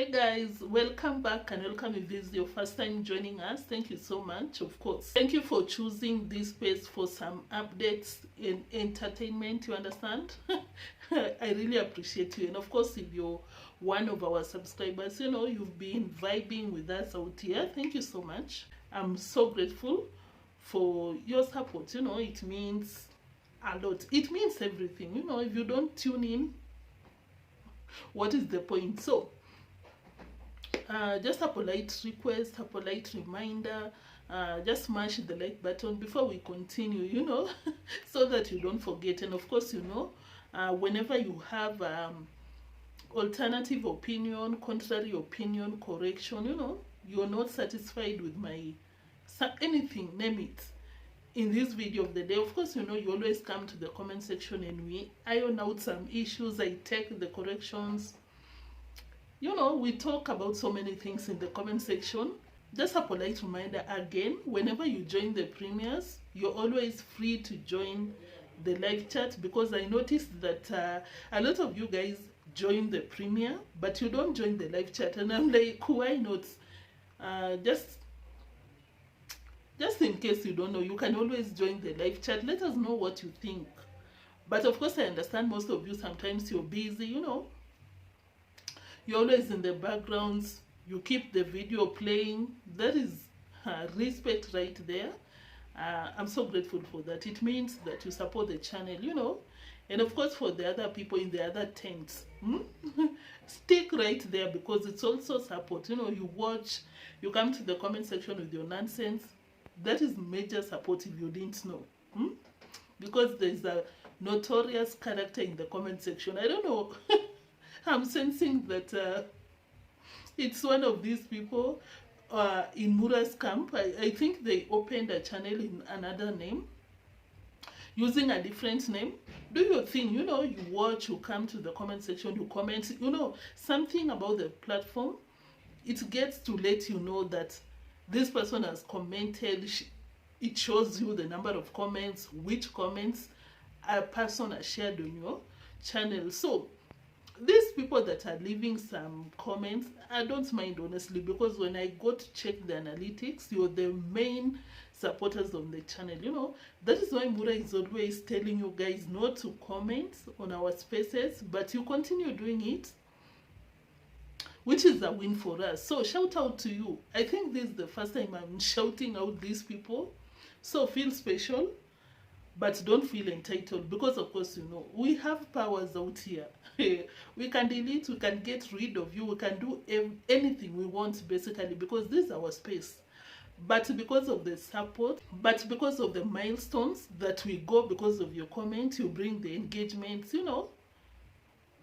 Hey guys, welcome back, and welcome if this is your first time joining us. Thank you so much. Of course, thank you for choosing this space for some updates and entertainment, you understand. I really appreciate you. And of course, if you're one of our subscribers, you know, you've been vibing with us out here, thank you so much. I'm so grateful for your support. You know, it means a lot. It means everything. You know, if you don't tune in, what is the point? So just a polite request, a polite reminder, just smash the like button before we continue, you know, so that you don't forget. And of course, you know, whenever you have alternative opinion, contrary opinion, correction, you know, you're not satisfied with my anything, name it, in this video of the day, of course, you know, you always come to the comment section and we iron out some issues. I take the corrections. You know, we talk about so many things in the comment section. Just a polite reminder again, whenever you join the premieres, you're always free to join the live chat, because I noticed that a lot of you guys join the premiere, but you don't join the live chat. And I'm like, why not? Just in case you don't know, you can always join the live chat. Let us know what you think. But of course, I understand most of you, sometimes you're busy, you know. You're always in the backgrounds, you keep the video playing. That is respect right there. I'm so grateful for that. It means that you support the channel, you know. And of course, for the other people in the other tents, stick right there, because it's also support. You know, you watch, you come to the comment section with your nonsense. That is major support if you didn't know. Because there's a notorious character in the comment section. I don't know. I'm sensing that it's one of these people in Mura's camp. I think they opened a channel in another name, using a different name. Do your thing, you know, you watch, you come to the comment section, you comment, you know, something about the platform. It gets to let you know that this person has commented. It shows you the number of comments, which comments a person has shared on your channel. So these people that are leaving some comments, I don't mind, honestly, because when I go to check the analytics, you're the main supporters of the channel, you know. That is why Mura is always telling you guys not to comment on our spaces, but you continue doing it, which is a win for us. So shout out to you. I think this is the first time I'm shouting out these people, so feel special, but don't feel entitled, because of course, you know, we have powers out here. We can delete, we can get rid of you, we can do anything we want, basically, because this is our space. But because of the support, but because of the milestones that we go, because of your comment, you bring the engagements, you know,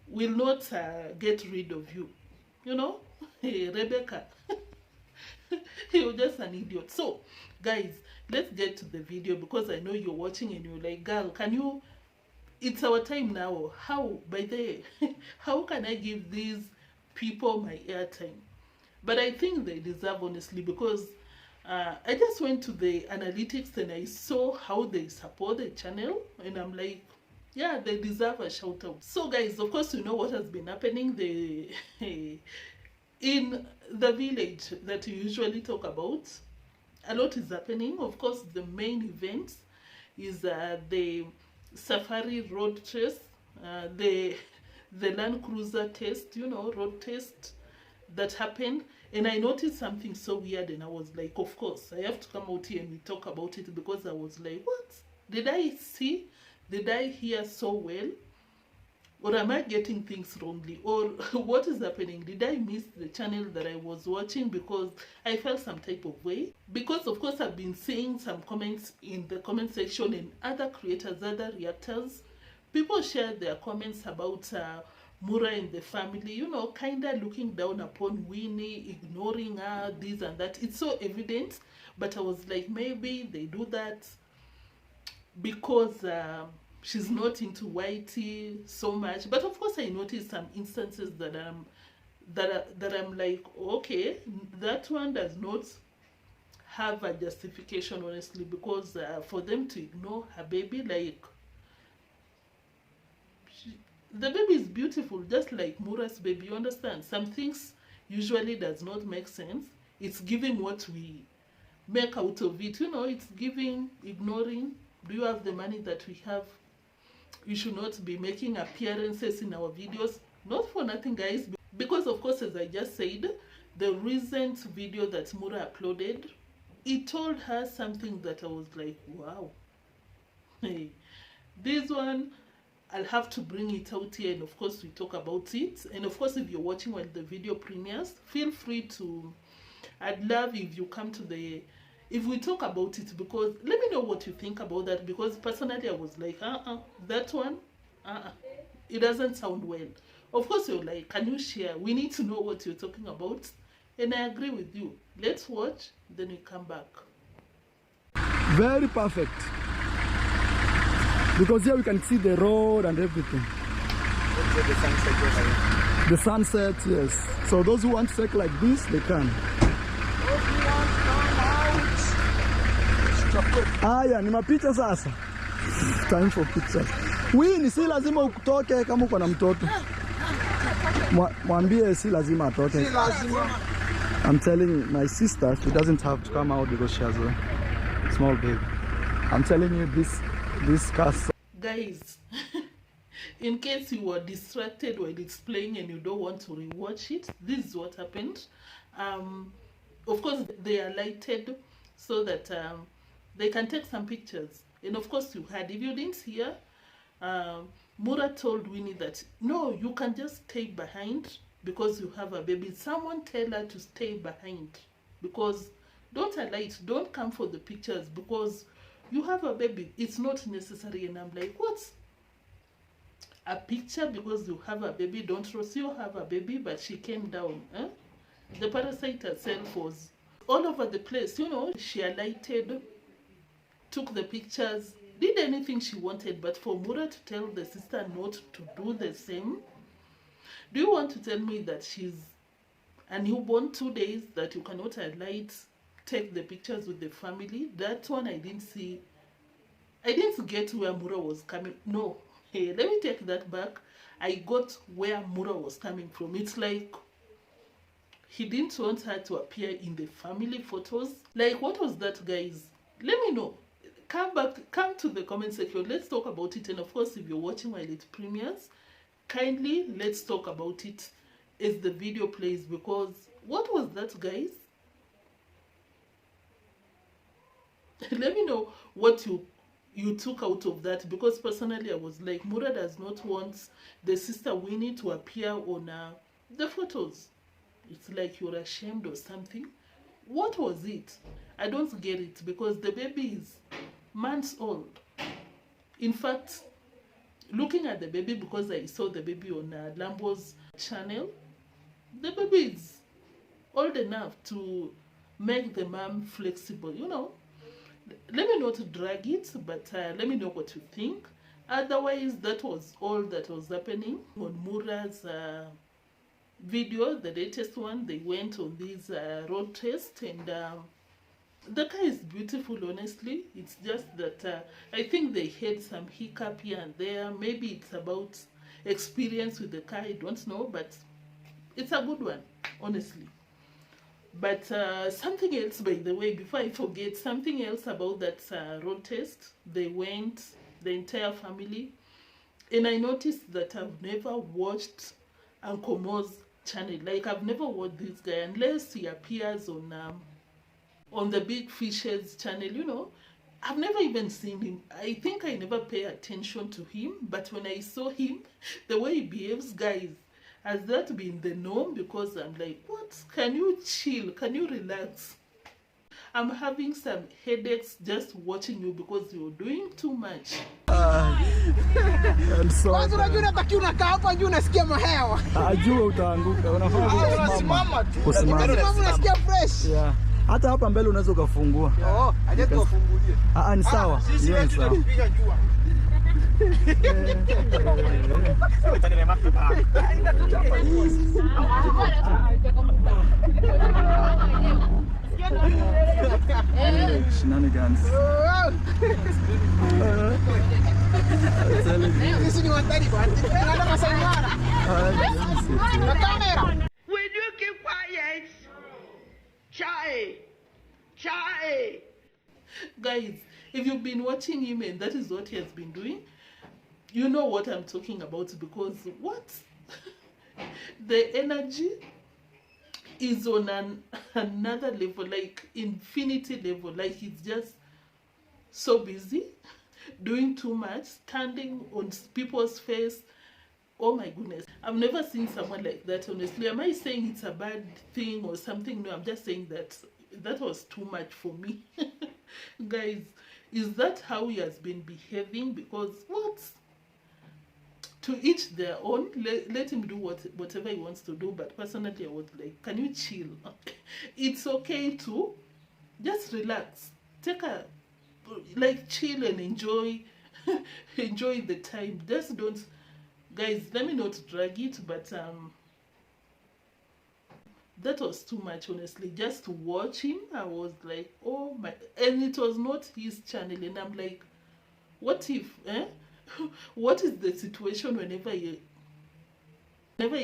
we'll not get rid of you, you know. Hey, Rebecca, you're just an idiot. So guys, let's get to the video, because I know you're watching and you're like, girl, can you, it's our time now. How, by the how can I give these people my airtime? But I think they deserve, honestly, because I just went to the analytics and I saw how they support the channel, and I'm like, yeah, they deserve a shout out. So guys, of course, you know what has been happening in the village that you usually talk about. A lot is happening. Of course, the main event is the safari road test, the Land Cruiser test, you know, road test that happened. And I noticed something so weird, and I was like, of course, I have to come out here and we talk about it, because I was like, what? Did I see? Did I hear so well? Or am I getting things wrongly? Or what is happening? Did I miss the channel that I was watching? Because I felt some type of way. Because of course, I've been seeing some comments in the comment section, and other creators, other reactors, people share their comments about Mura and the family, you know, kind of looking down upon Winnie, ignoring her, this and that. It's so evident. But I was like, maybe they do that because she's not into whitey so much. But of course, I noticed some instances that I'm like, okay, that one does not have a justification, honestly, because for them to ignore her baby, like, the baby is beautiful, just like Mura's baby, you understand? Some things usually does not make sense. It's giving what we make out of it. You know, it's giving, ignoring. Do you have the money that we have? You should not be making appearances in our videos. Not for nothing, guys. Because, of course, as I just said, the recent video that Mura uploaded, it told her something that I was like, wow. Hey, this one, I'll have to bring it out here, and of course we talk about it. And of course, if you're watching when the video premieres, feel free to, I'd love if you come to the, if we talk about it, because let me know what you think about that, because personally I was like, that one, it doesn't sound well. Of course you're like, can you share? We need to know what you're talking about. And I agree with you. Let's watch, then we come back. Very perfect. Because here we can see the road and everything. The sunset. The sunset, yes. So those who want to take like this, they can. Aya, ni mapicha sasa. Time for pictures. Winnie, si lazima utoke kama uko na mtoto. Mwambie si lazima atoke. Si lazima. I'm telling my sister she doesn't have to come out because she has a small baby. I'm telling you this cast. Guys, in case you were distracted while it's playing and you don't want to rewatch it, this is what happened. Of course, they are lighted so that they can take some pictures. And of course, you had, if you didn't hear, Mura told Winnie that, no, you can just stay behind because you have a baby. Someone tell her to stay behind because don't allow it, don't come for the pictures because you have a baby. It's not necessary. And I'm like, what's a picture because you have a baby? Don't Rocio have a baby, but she came down. The parasite herself was all over the place. You know, she alighted, took the pictures, did anything she wanted. But for Mura to tell the sister not to do the same, do you want to tell me that she's a newborn 2 days, that you cannot alight, take the pictures with the family? That one I didn't see. I didn't get where Mura was coming. No, hey, let me take that back. I got where Mura was coming from. It's like he didn't want her to appear in the family photos. Like, what was that, guys? Let me know. Come to the comment section. Let's talk about it. And of course, if you're watching while it premieres, kindly let's talk about it as the video plays, because what was that, guys? Let me know what you took out of that, because personally I was like, Mura does not want the sister Winnie to appear on the photos. It's like you're ashamed or something. What was it? I don't get it, because the baby is months old. In fact, looking at the baby, because I saw the baby on Lambo's channel, the baby is old enough to make the mom flexible, you know. Let me not drag it, but let me know what you think. Otherwise, that was all that was happening on Mura's video, the latest one. They went on this road test, and the car is beautiful, honestly. It's just that I think they had some hiccup here and there. Maybe it's about experience with the car, I don't know, but it's a good one, honestly. But something else, by the way, before I forget, something else about that road test. They went, the entire family, and I noticed that I've never watched Uncle Mo's channel. Like, I've never watched this guy unless he appears on the Big Fishes channel, you know. I've never even seen him. I think I never pay attention to him, but when I saw him, the way he behaves, guys, has that been the norm? Because I'm like, what? Can you chill? Can you relax? I'm having some headaches just watching you because you're doing too much. I'm sorry. Yeah. Hata hapa mbele unaweza ukafungua. Oh, aje tuwafungulie. Ni sawa. Ni sawa. Shenanigans. Will you keep quiet? Guys, if you've been watching him and that is what he has been doing, you know what I'm talking about, because what? The energy is on another level, like infinity level. Like he's just so busy, doing too much, standing on people's face. Oh my goodness, I've never seen someone like that, honestly. Am I saying it's a bad thing or something? No, I'm just saying that was too much for me. Guys, is that how he has been behaving? Because what? To each their own. Let him do whatever he wants to do, but personally I was like, can you chill? It's okay to just relax, take a, like, chill and enjoy enjoy the time. Just don't, guys, let me not drag it, but that was too much, honestly. Just to watch him, I was like, oh my. And it was not his channel, and I'm like, what if what is the situation whenever he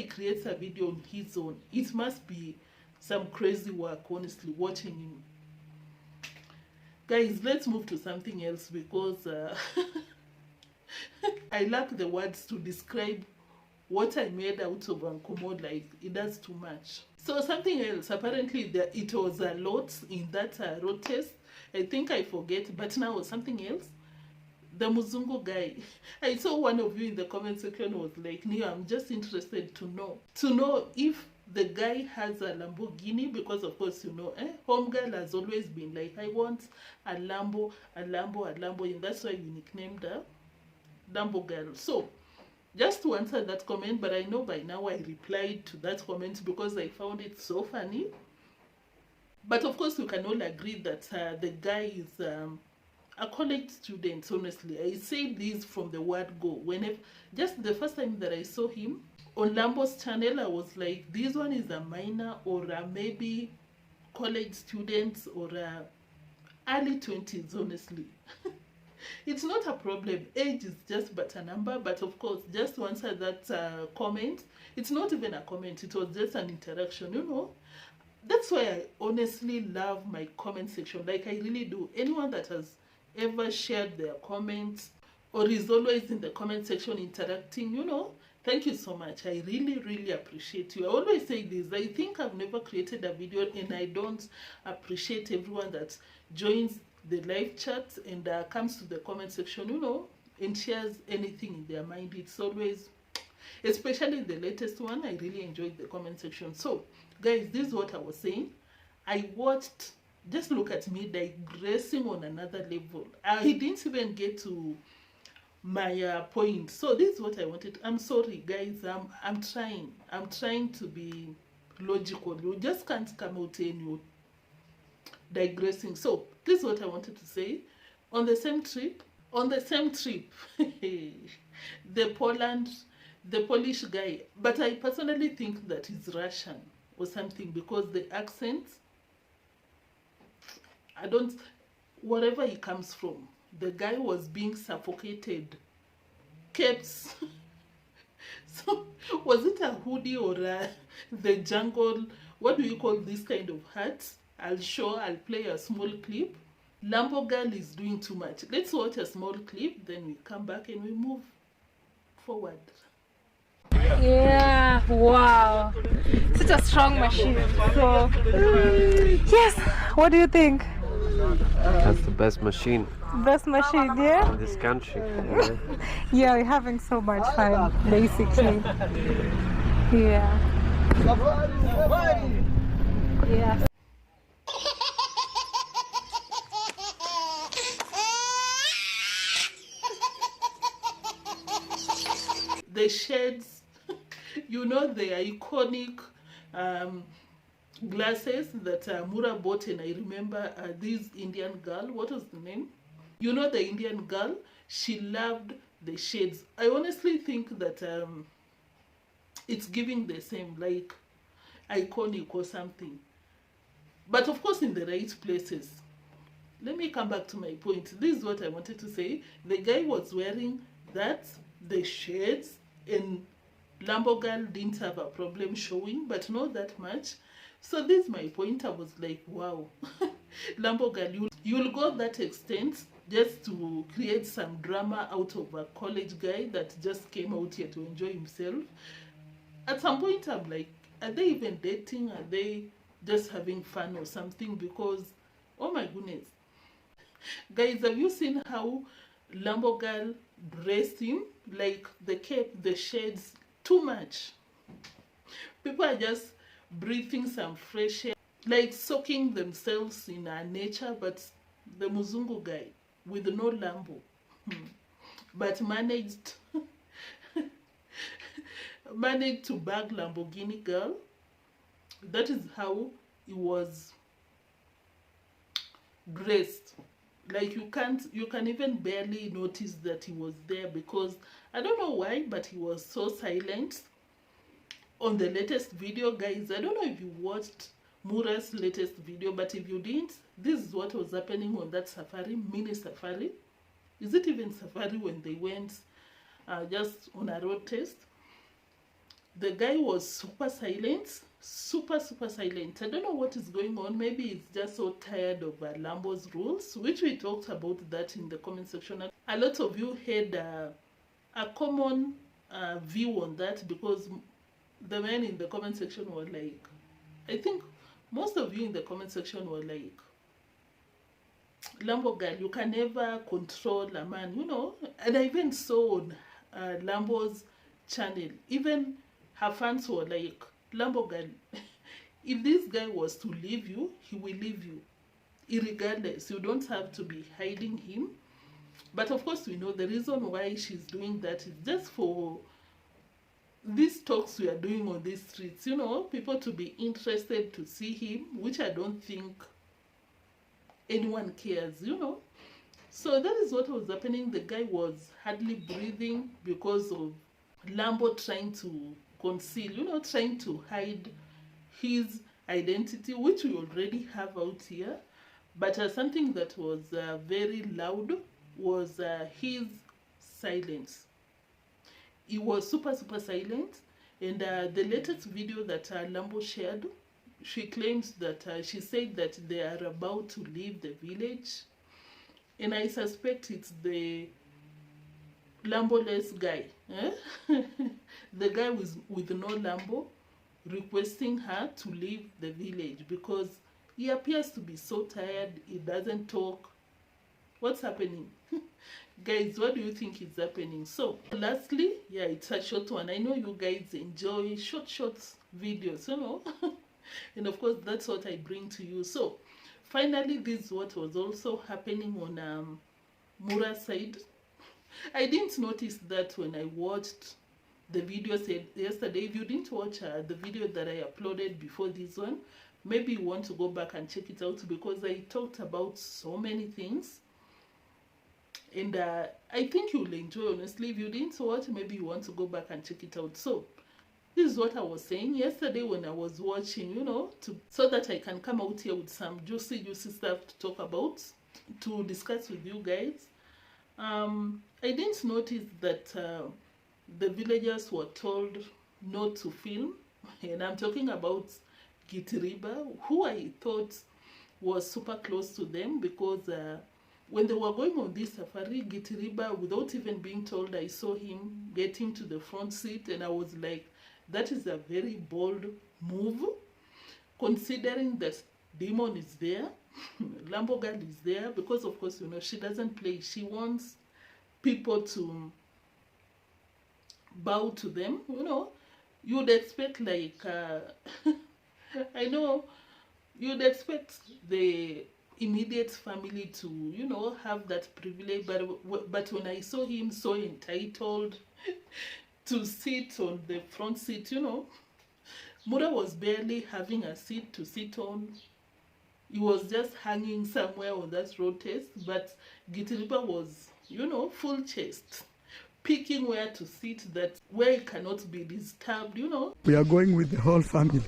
creates a video on his own? It must be some crazy work, honestly, watching him. Guys, let's move to something else, because I lack the words to describe what I made out of unclemo. Like, it does too much. So something else, apparently it was a lot in that road test. I think I forget, but now something else. The Muzungu guy. I saw one of you in the comment section was like, Neo, I'm just interested to know if the guy has a Lamborghini, because of course, you know, home girl has always been like, I want a Lambo, and that's why we nicknamed her Lambo girl. So just to answer that comment, but I know by now I replied to that comment because I found it so funny. But of course, we can all agree that the guy is a college student, honestly. I say this from the word go. Whenever, just the first time that I saw him on Lambo's channel, I was like, this one is a minor, or maybe college student, or early 20s, honestly. It's not a problem. Age is just but a number. But of course, just to answer that comment, it's not even a comment. It was just an interaction, you know. That's why I honestly love my comment section. Like, I really do. Anyone that has ever shared their comments or is always in the comment section interacting, you know, thank you so much. I really appreciate you. I always say this, I think I've never created a video and I don't appreciate everyone that joins the live chat and comes to the comment section, you know, and shares anything in their mind. It's always, especially the latest one, I really enjoyed the comment section. So guys, this is what I was saying. I watched, just look at me digressing on another level. I didn't even get to my point. So this is what I wanted. I'm sorry guys, I'm trying to be logical. You just can't come out and you digressing. So this is what I wanted to say. On the same trip the Polish guy, but I personally think that he's Russian or something, because the accent, I don't, wherever he comes from, the guy was being suffocated, kept. So was it a hoodie or the jungle, what do you call this kind of hat? I'll play a small clip. Lambo girl is doing too much. Let's watch a small clip, then we come back and we move forward. Yeah, wow, such a strong machine. So yes, what do you think? That's the best machine. Best machine, yeah? In this country. Yeah, we're having so much fun, basically. Yeah. Yeah. The shades, you know, the iconic glasses that Mura bought, and I remember this Indian girl, what was the name? You know, the Indian girl, she loved the shades. I honestly think that it's giving the same, like iconic or something, but of course in the right places. Let me come back to my point. This is what I wanted to say. The guy was wearing that, the shades, and Lambo girl didn't have a problem showing, but not that much. So this is my point. I was like, wow. Lambo girl, You'll go that extent just to create some drama out of a college guy that just came out here to enjoy himself. At some point, I'm like, are they even dating? Are they just having fun or something? Because, oh my goodness. Guys, have you seen how Lambo girl dressed him? Like the cape, the shades, too much. People are just breathing some fresh air, like soaking themselves in nature, but the Muzungu guy with no Lambo, but managed to bag Lamborghini girl. That is how he was dressed. Like you can even barely notice that he was there, because I don't know why, but he was so silent on the latest video. Guys, I don't know if you watched Mura's latest video, but if you didn't, this is what was happening on that safari, mini safari. Is it even safari when they went just on a road test? The guy was super silent, super silent. I don't know what is going on. Maybe he's just so tired of Lambo's rules, which we talked about that in the comment section. A lot of you had a common view on that, because the men in the comment section were like, I think most of you in the comment section were like, Lambo girl, you can never control a man, you know. And I even saw on Lambo's channel, even her fans were like, Lambo girl, if this guy was to leave you, he will leave you irregardless. You don't have to be hiding him. But of course, we know the reason why she's doing that is just for these talks we are doing on these streets, you know, people to be interested to see him, which I don't think anyone cares, you know. So that is what was happening. The guy was hardly breathing because of Lambo trying to conceal, you know, trying to hide his identity, which we already have out here. But something that was very loud was his silence. He was super silent. And the latest video that Lambo shared, she claims that she said that they are about to leave the village, and I suspect it's the Lambo-less guy, the guy with no Lambo, requesting her to leave the village because he appears to be so tired. He doesn't talk. What's happening? Guys, what do you think is happening? So lastly, yeah, it's a short one. I know you guys enjoy short videos, you know. And of course, that's what I bring to you. So finally, this is what was also happening on Mura's side. I didn't notice that when I watched the video yesterday. If you didn't watch the video that I uploaded before this one, maybe you want to go back and check it out, because I talked about so many things. And I think you'll enjoy, honestly. If you didn't watch, maybe you want to go back and check it out. So this is what I was saying yesterday when I was watching, you know, so that I can come out here with some juicy stuff to talk about, to discuss with you guys. I didn't notice that the villagers were told not to film. And I'm talking about Gitiriba, who I thought was super close to them, because when they were going on this safari, Gitiriba, without even being told, I saw him getting to the front seat, and I was like, that is a very bold move, considering that Demon is there, Lambo girl is there, because of course, you know, she doesn't play. She wants people to bow to them, you know. You'd expect like, I know, you'd expect the immediate family to, you know, have that privilege, but when I saw him so entitled to sit on the front seat, you know, Mura was barely having a seat to sit on. He was just hanging somewhere on that road test, but Gitiriba was, you know, full chest, picking where to sit, that where it cannot be disturbed, you know. We are going with the whole family.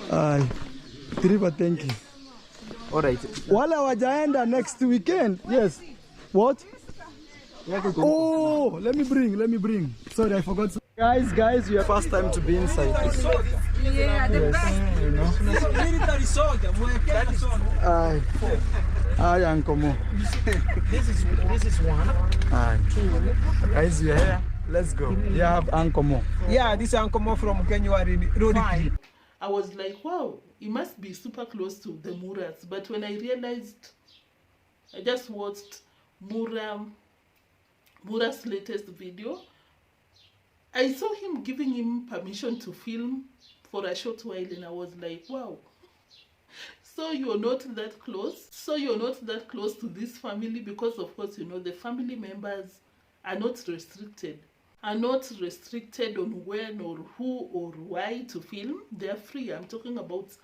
Gitiriba, thank you. All right. Wale wajaenda next weekend. Yes. What? Oh, let me bring. Sorry, I forgot. Guys, we are first time to be inside. Yeah, the best. You know? Hi, Uncle Mo. This is one. Hi. Guys, you're here. Let's go. You have Uncle Mo. Yeah, this is unclemofromkenya road trip. I was like, wow, it must be super close to the Muras. But when I realized, I just watched Mura's latest video. I saw him giving him permission to film for a short while, and I was like, wow. So you're not that close. So you're not that close to this family because, of course, you know, the family members are not restricted. Are not restricted on when or who or why to film. They're free. I'm talking about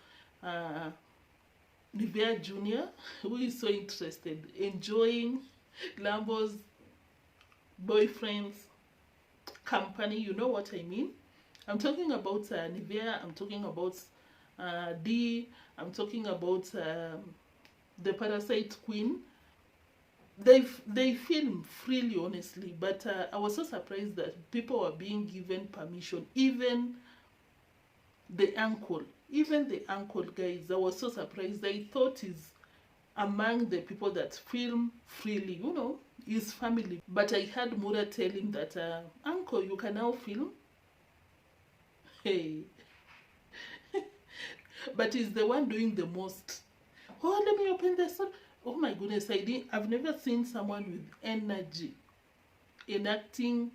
davyjnr, who is so interested, enjoying Lambo's boyfriend's company. You know what I mean? I'm talking about Nivea. I'm talking about D. I'm talking about the Parasite Queen. They film freely, honestly, but I was so surprised that people were being given permission. Even the uncle, guys, I was so surprised. I thought he's among the people that film freely, you know, his family. But I heard Mura tell him that, uncle, you can now film. Hey. But he's the one doing the most. Oh, let me open this one. Oh my goodness, I've never seen someone with energy in acting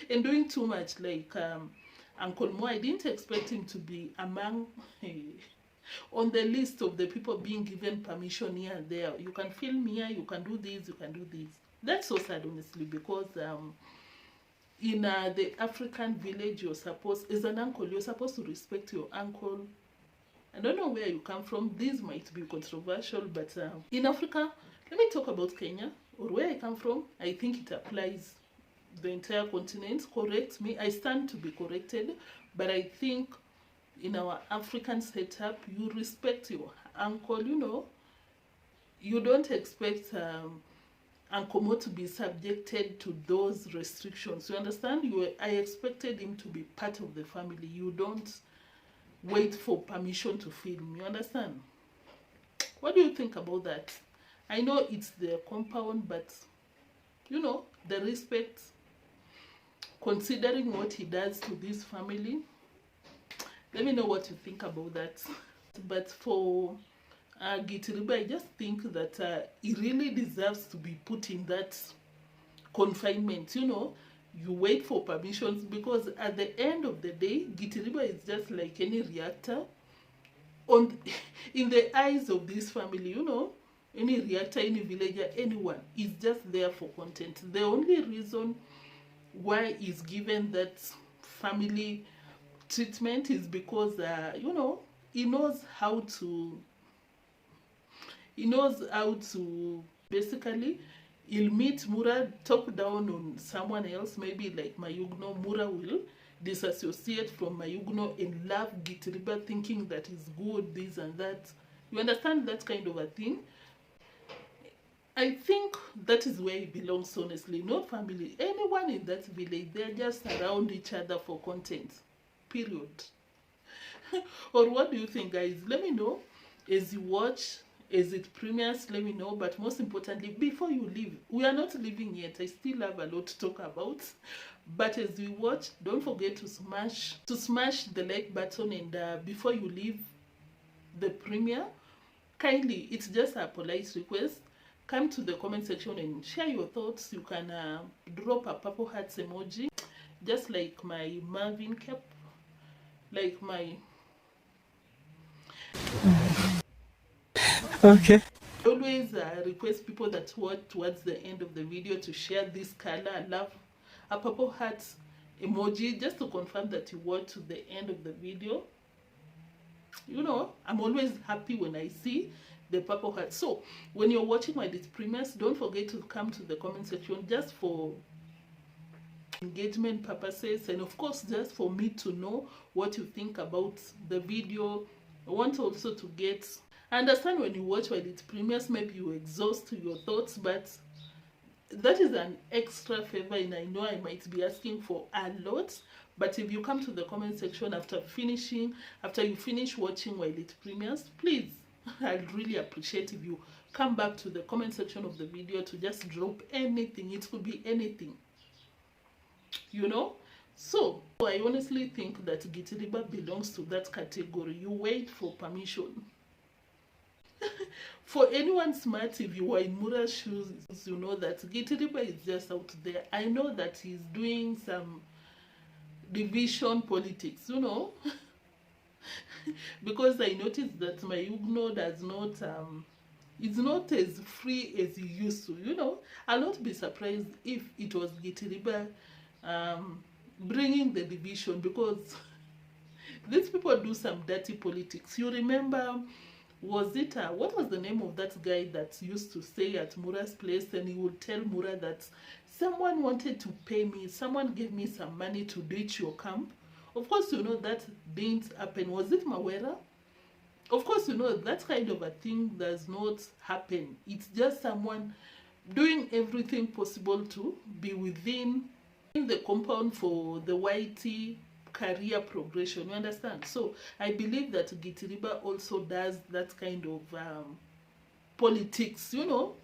and doing too much like Uncle Mo. I didn't expect him to be among on the list of the people being given permission here and there. You can film here, you can do this, you can do this. That's so sad, honestly, because in the African village, you're supposed, as an uncle, you're supposed to respect your uncle. I don't know where you come from. This might be controversial, but in Africa, let me talk about Kenya, or where I come from. I think it applies the entire continent. Correct me. I stand to be corrected, but I think in our African setup, you respect your uncle, you know. You don't expect Uncle Mo to be subjected to those restrictions. You understand? I expected him to be part of the family. You don't wait for permission to film. You understand? What do you think about that? I know it's the compound, but you know, the respect, considering what he does to this family. Let me know what you think about that. But for Gitiriba, I just think that he really deserves to be put in that confinement, you know. You wait for permissions, because at the end of the day, Gitiriba is just like any reactor in the eyes of this family, you know. Any reactor, any villager, anyone is just there for content. The only reason why he's given that family treatment is because you know, he knows how to basically, he'll meet Mura, talk down on someone else, maybe like Mayugno. Mura will disassociate from Mayugno and love Gitiriba, thinking that he's good, this and that. You understand that kind of a thing? I think that is where he belongs, honestly. No family. Anyone in that village, they're just around each other for content. Period. Or what do you think, guys? Let me know as you watch. As it premieres, let me know. But most importantly, before you leave, we are not leaving yet. I still have a lot to talk about. But as you watch, don't forget to smash the like button. And before you leave the premiere, kindly, it's just a polite request, come to the comment section and share your thoughts. You can drop a purple hearts emoji, just like my Marvin cap, like my... Okay. I always request people that watch towards the end of the video to share this color. I love a purple heart emoji, just to confirm that you watch to the end of the video. You know, I'm always happy when I see the purple heart. So when you're watching while it premieres, don't forget to come to the comment section, just for engagement purposes, and of course just for me to know what you think about the video. I want also to get... I understand when you watch while it premieres, maybe you exhaust your thoughts, but that is an extra favor, and I know I might be asking for a lot. But if you come to the comment section after you finish watching while it premieres, please, I'd really appreciate if you come back to the comment section of the video to just drop anything. It could be anything, you know. So I honestly think that Gitiriba belongs to that category. You wait for permission. For anyone smart, if you are in Mura's shoes, you know that Gitiriba is just out there. I know that he's doing some division politics, you know. Because I noticed that mayugno does not it's not as free as he used to, you know. I'll not be surprised if it was Gitiriba bringing the division, because these people do some dirty politics. You remember, was it what was the name of that guy that used to stay at Mura's place, and he would tell Mura that someone wanted to pay me, someone gave me some money to ditch your camp? Of course, you know that didn't happen. Was it Mawera? Of course, you know that kind of a thing does not happen. It's just someone doing everything possible to be within the compound for the YT career progression, you understand? So I believe that Gitiriba also does that kind of politics, you know.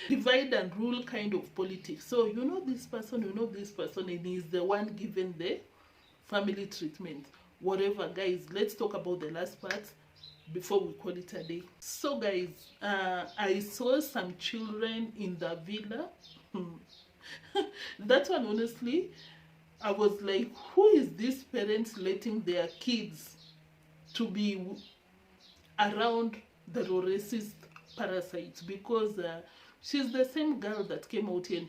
Divide and rule kind of politics. So you know this person, you know this person, and he's the one given the family treatment. Whatever, guys, let's talk about the last part before we call it a day. So guys, I saw some children in the villa. That one, honestly, I was like, who is this parents letting their kids to be around the racist parasites? Because she's the same girl that came out here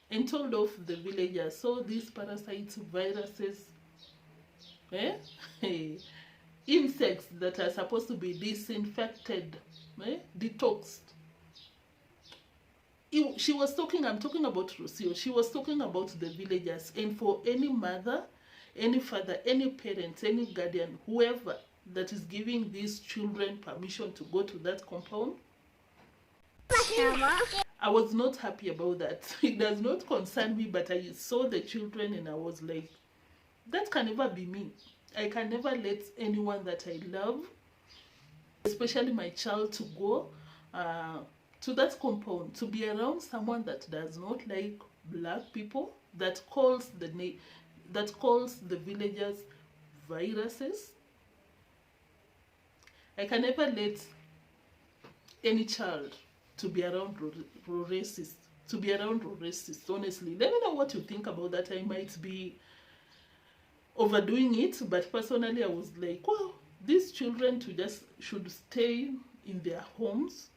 and told off the villagers. So these parasites, viruses, insects that are supposed to be disinfected, detoxed. She was talking, I'm talking about Rocio, she was talking about the villagers. And for any mother, any father, any parent, any guardian, whoever that is giving these children permission to go to that compound, I was not happy about that. It does not concern me, but I saw the children and I was like, that can never be me. I can never let anyone that I love, especially my child, to go to that compound, to be around someone that does not like black people, that calls the villagers viruses. I can never let any child to be around racists, honestly. Let me know what you think about that. I might be overdoing it, but personally I was like, wow, these children should stay in their homes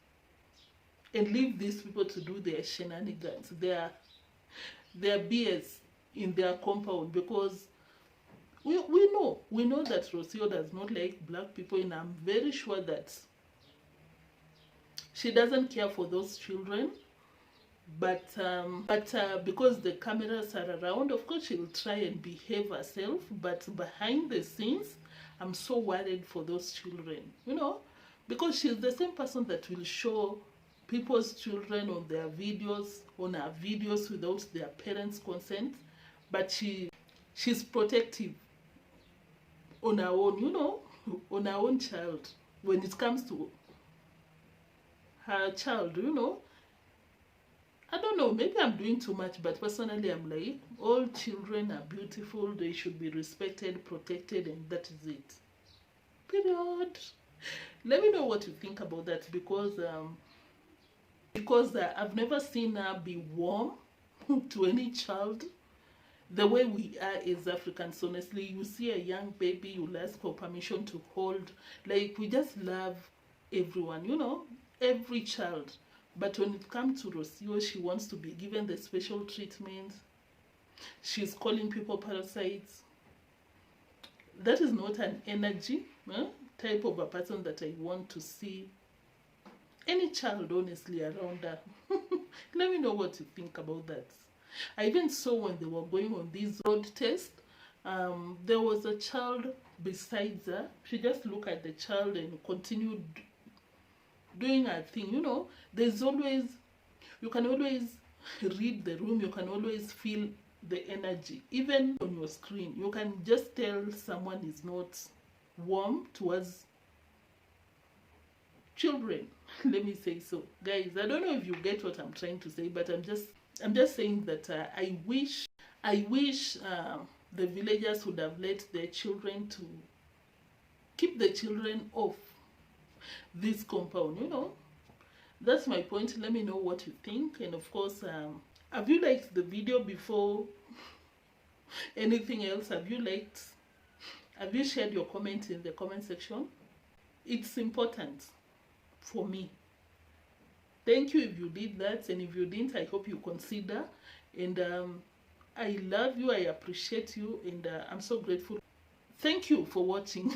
and leave these people to do their shenanigans, their BS in their compound, because we know that Rocio does not like black people, and I'm very sure that she doesn't care for those children. But because the cameras are around, of course she'll try and behave herself, but behind the scenes I'm so worried for those children, you know, because she's the same person that will show people's children on their videos, on her videos, without their parents' consent. But she's protective on her own, you know, on her own child. When it comes to her child, you know, I don't know, maybe I'm doing too much, but personally I'm like, all children are beautiful, they should be respected, protected, and that is it. Period. Let me know what you think about that, because I've never seen her be warm to any child the way we are as Africans. Honestly, you see a young baby, you'll ask for permission to hold. Like, we just love everyone, you know, every child. But when it comes to Rocio, she wants to be given the special treatment. She's calling people parasites. That is not an energy type of a person that I want to see any child, honestly, around her. Let me know what you think about that. I even saw when they were going on this road test, there was a child besides her. She just looked at the child and continued doing her thing. You know, there's always, you can always read the room, you can always feel the energy. Even on your screen, you can just tell someone is not warm towards children. Let me say so, guys. I don't know if you get what I'm trying to say, but I'm just saying that I wish the villagers would have let their children to keep the children off this compound, you know. That's my point. Let me know what you think. And of course, have you liked the video before anything else? Have you shared your comment in the comment section? It's important for me. Thank you if you did that, and if you didn't, I hope you consider. And I love you, I appreciate you, and I'm so grateful. Thank you for watching.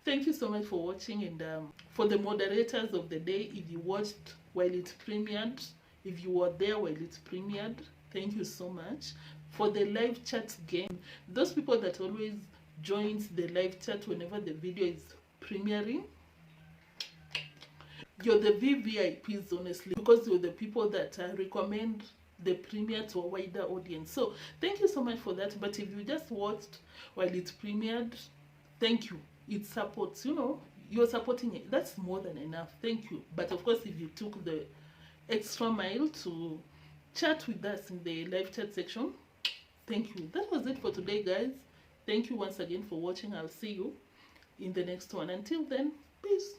Thank you so much for watching. And for the moderators of the day, if you watched while it premiered, if you were there while it premiered, thank you so much. For the live chat game, those people that always joins the live chat whenever the video is premiering, you're the VVIPs, honestly, because you're the people that recommend the premiere to a wider audience. So thank you so much for that. But if you just watched while it premiered, thank you. It supports, you know, you're supporting it. That's more than enough. Thank you. But of course, if you took the extra mile to chat with us in the live chat section, thank you. That was it for today, guys. Thank you once again for watching. I'll see you in the next one. Until then, peace.